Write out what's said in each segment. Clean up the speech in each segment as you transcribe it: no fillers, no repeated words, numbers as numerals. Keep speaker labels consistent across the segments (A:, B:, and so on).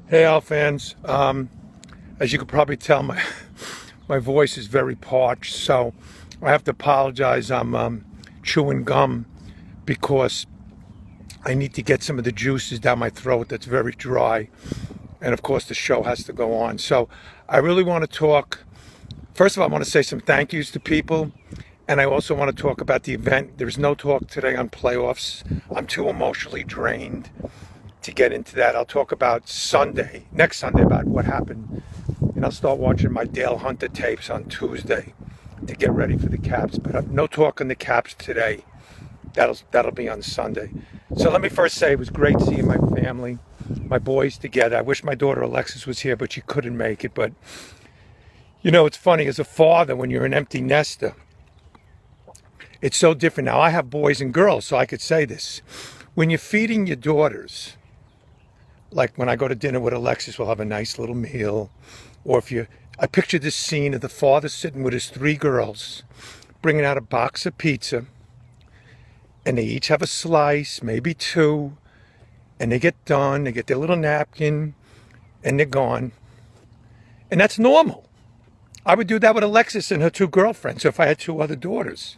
A: Hey, Al fans. As you can probably tell, my voice is very parched, so I have to apologize. I'm chewing gum because I need to get some of the juices down my throat that's very dry, and of course the show has to go on. So I really want to talk. First of all, I want to say some thank yous to people, and I also want to talk about the event. There's no talk today on playoffs. I'm too emotionally drained to get into that. I'll talk about next Sunday, about what happened, and I'll start watching my Dale Hunter tapes on Tuesday to get ready for the Caps. But no talk on the Caps today. That'll be on Sunday. So let me first say it was great seeing my family, my boys together. I wish my daughter Alexis was here, but she couldn't make it. But you know, it's funny as a father when you're an empty nester. It's so different now. I have boys and girls, so I could say this. When you're feeding your daughters, like when I go to dinner with Alexis, we'll have a nice little meal. Or I picture this scene of the father sitting with his three girls, bringing out a box of pizza, and they each have a slice, maybe two, and they get done, they get their little napkin, and they're gone. And that's normal. I would do that with Alexis and her two girlfriends if I had two other daughters.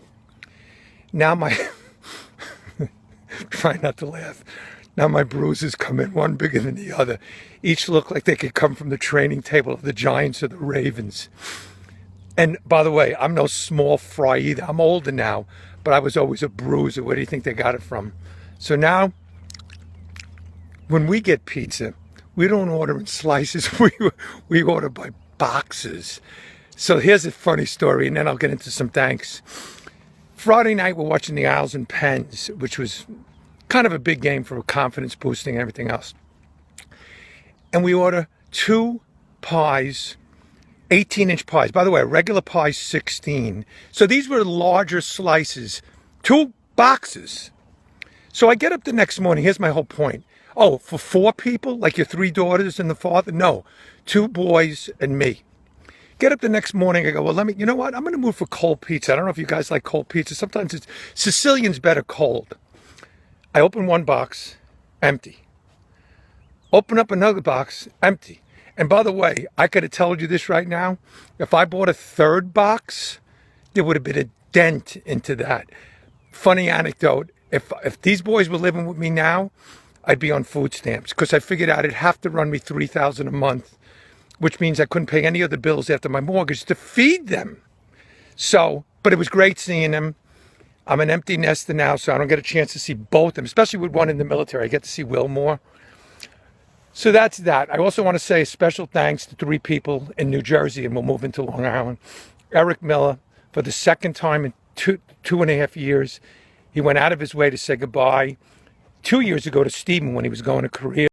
A: Now try not to laugh. Now my bruises come in, one bigger than the other. Each look like they could come from the training table of the Giants or the Ravens. And by the way, I'm no small fry either. I'm older now, but I was always a bruiser. Where do you think they got it from? So now, when we get pizza, we don't order in slices. We order by boxes. So here's a funny story, and then I'll get into some thanks. Friday night, we're watching the Isles and Pens, which was kind of a big game for confidence boosting and everything else. And we order two pies, 18-inch pies. By the way, a regular pie is 16. So these were larger slices, two boxes. So I get up the next morning. Here's my whole point. Oh, for four people, like your three daughters and the father? No, two boys and me. Get up the next morning, I go, well, you know what? I'm going to move for cold pizza. I don't know if you guys like cold pizza. Sometimes Sicilian's better cold. I open one box, empty. Open up another box, empty. And by the way, I could have told you this right now. If I bought a third box, there would have been a dent into that. Funny anecdote, if these boys were living with me now, I'd be on food stamps because I figured out it'd have to run me $3,000 a month, which means I couldn't pay any of the bills after my mortgage to feed them. So, but it was great seeing them. I'm an empty nester now, so I don't get a chance to see both of them, especially with one in the military. I get to see Will more. So that's that. I also want to say a special thanks to three people in New Jersey, and we'll move into Long Island. Eric Miller, for the second time in two and a half years, he went out of his way to say goodbye 2 years ago to Stephen when he was going to Korea.